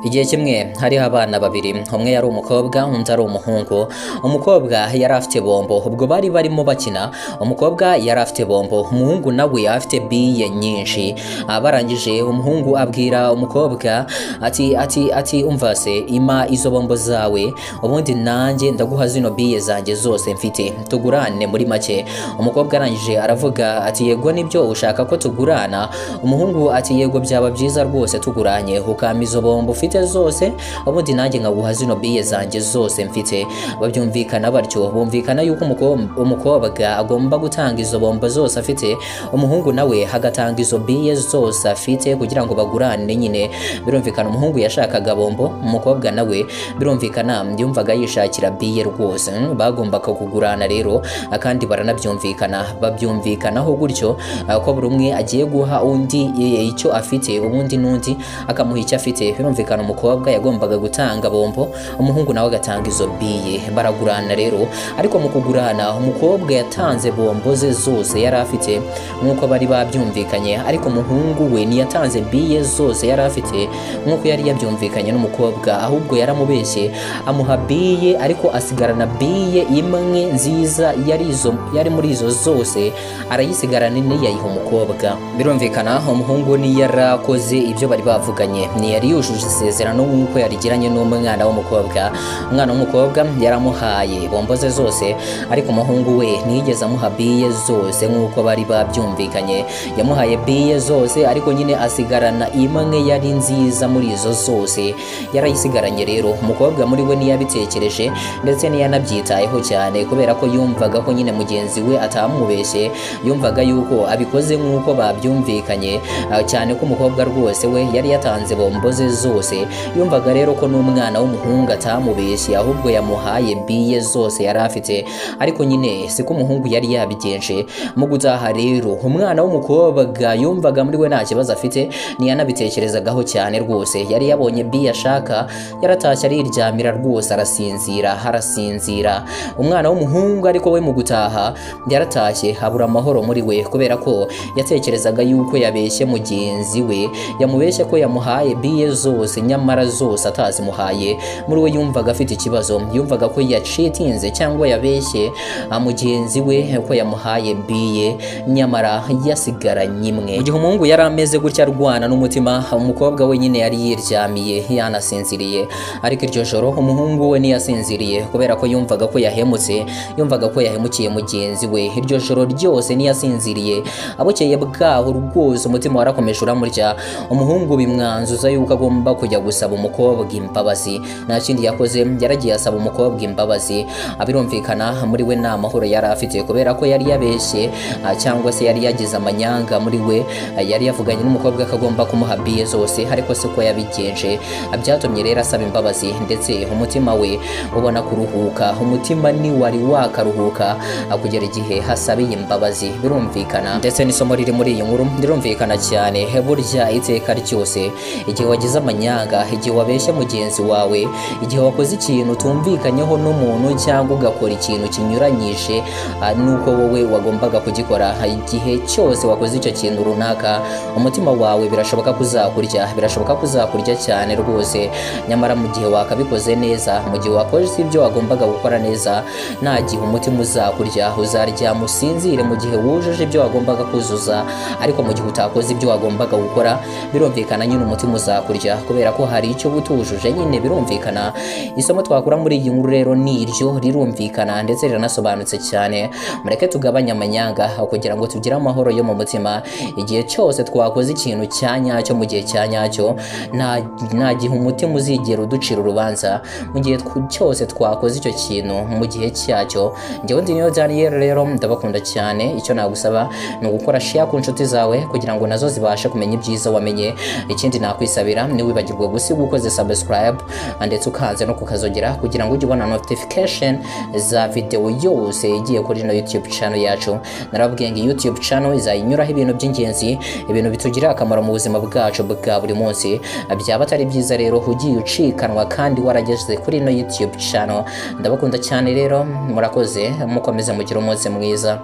Igihe kimwe hariho abana babiri, umwe yari umukobwa undi ari umuhungu. Umukobwa yari afite bombo, ubwo bari barimo bakina. Umukobwa yari afite bombo, umuhungu nawe afite biye nyinshi. Barangije umuhungu abwira umukobwa ati umva se, ima izo bombo zawe ubundi nanjye ndaguha zino biye zanjye zose mfite, tugurane muri make. Umukobwa arangije aravuga ati yego nibyo ushaka ko tugurana. Umuhungu ati yego byaba byiza rwose tuguranye, ukama izo bombo ufite zose ubundi nanjye nkaguha zino biye zanjye zose mfite. Babyumvikana batyo, bumvikana yuko umukobwa agomba gutanga izo bombo zose afite, umuhungu nawe hagatanga izo biye zose afite kugira ngo bagurane nyine. Birumvikana umuhungu yashakaga bombo, umukobwa nawe birumvikana yumvaga yishakira biye rwose. Bagombaga kugurana rero kandi baranabyumvikana, babyumvikanaho gutyo ko buri umwe agiye guha undi icyo afite, ubundi n'undi akamuha icyo afite. Birumvikana umukobwa yagombaga gutanga bombo, umuhungu nawe agatanga izo biye. Baragurana rero, ariko mu kugurana umukobwa yatanze bombo ze zose yari afite nk'uko bari babyumvikanye, ariko umuhungu we ntiyatanze biye zose yari afite nk'uko yari yabyumvikanye n'umukobwa, ahubwo yaramubeshye amuha biye ariko asigarana biye imwe nziza yari muri izo zose, arayisigarana ntiyayiha umukobwa. Birumvikana umuhungu yarakoze ibyo bari bavuganye, ntiyari yujuje isezerano nk'uko yarigiranye n'umwana w'umukobwa. Umwana w'umukobwa yaramuhaye bombo ze zose, ariko umuhungu we ntiyigeze amuha biye zose nk'uko bari babyumvikanye. Yamuhaye biye zose ariko nyine asigarana imwe yari nziza muri izo zose, yarayisigaranye. Rero umukobwa muri we ntiyabitekereje ndetse ntiyanabyitayeho cyane, kubera ko yumvaga ko nyine mugenzi we atamubeshye, yumvaga yuko abikoze nk'uko babyumvikanye cyane ko umukobwa rwose we yari yatanze bombo ze zose. Yumvaga rero ko n'umwana w'umuhungu atamubeshye, ahubwo yamuhaye biye zose yari afite, ariko nyine siko umuhungu yari yabigenje. Mu gutaha rero umwana w'umukobwa yumvaga muri we nta kibazo afite, ntiyanabitekerezagaho cyane rwose. Yari yabonye biye ashaka, yaratashye ariryamira rwose arasinzira. Umwana w'umuhungu ariko we mu gutaha yaratashye habura amahoro muri we, kubera ko yatekerezaga yuko yabeshye mugenzi we, yamubeshye ko yamuhaye biye zose nyamara zose atazimuhaye. Muri we yumvaga afite ikibazo, yumvaga ko yacitinze cyangwa yabeshye mugenzi we ko yamuhaye biye nyamara yasigaranye imwe. Mu gihe umuhungu yari ameze gutya arwana n'umutima, umukobwa we nyine yari yiryamiye yanasinziriye. Ariko iryo joro umuhungu we ntiyasinziriye, kubera ko yumvaga ko yahemutse, yumvaga ko yahemukiye mugenzi we. Iryo joro ryose ntiyasinziriye. Abukeye bwaho rwose umutima warakomeje uramurya. Umuhungu bimwanzuza yuko agomba kujya gusaba umukobwa imbabazi. Nta kindi yakoze, yaragiye asaba umukobwa imbabazi. Birumvikana muri we nta mahoro yari afite, kubera ko yari yabeshye cyangwa se yari yagize amanyanga muri we. Yari yavuganye n'umukobwa ko agomba kumuha biye zose, ariko siko yabigenje. Byatumye rero asaba imbabazi, ndetse umutima we ubona kuruhuka. Umutima ni wari wakaruhuka kugera igihe hasabiye imbabazi. Birumvikana ndetse n'isomo riri muri iyi nkuru rirumvikana cyane. Burya iteka ryose igihe wagize amanyanga, igihe wabeshya mugenzi wawe, igihe wakoze ikintu utumvikanyeho n'umuntu cyangwa ugakora ikintu kinyuranyije nuko wowe wagombaga kugikora, igihe cyose wakoze icyo kintu runaka, umutima wawe birashoboka kuzakurya cyane rwose. Nyamara mu gihe wakabikoze neza, mu gihe wakoze ibyo wagombaga gukora neza, nta gihe umutima uzakurya. Uzaryama usinzire mu gihe wujuje ibyo wagombaga kuzuza, ariko mu gihe utakoze ibyo wagombaga gukora, birumvikana nyine umutima uzakurya, kubera ko hari icyo utujuje nyine. Birumvikana isomo twakura muri iyi nkuru rero ni iryo, rirumvikana ndetse riranasobanutse cyane. Mureke tugabanye amanyanga kugira ngo tugire amahoro yo mu mutima. Igihe cyose twakoze ikintu cya nyacyo mu gihe cya nyacyo, nta gihe umutima uzigera uducira urubanza. Mu gihe cyose twakoze icyo kintu mu gihe cyacyo. Njyewe ndi Daniel rero ndabakunda cyane. Icyo nagusaba ni ugukora share ku nshuti zawe kugira ngo nazo zibashe kumenya ibyiza wamenye. Ikindi nakwisabira ni wibagirwe gusiga ukoze subscribe ndetse ukanze no kukazogera kugira ngo ujye ubona notification za video yose igiye kuri no YouTube channel yacu. Narababwiye ngo YouTube channel izayinyuraho ibintu by'ingenzi, ibintu bitugirira akamaro mu buzima bwacu bwa buri munsi. Byaba atari byiza rero ugiye ucikanwa kandi warageze kuri no YouTube channel. Ndabakunda cyane rero, murakoze, mukomeze mugire umunsi mwiza.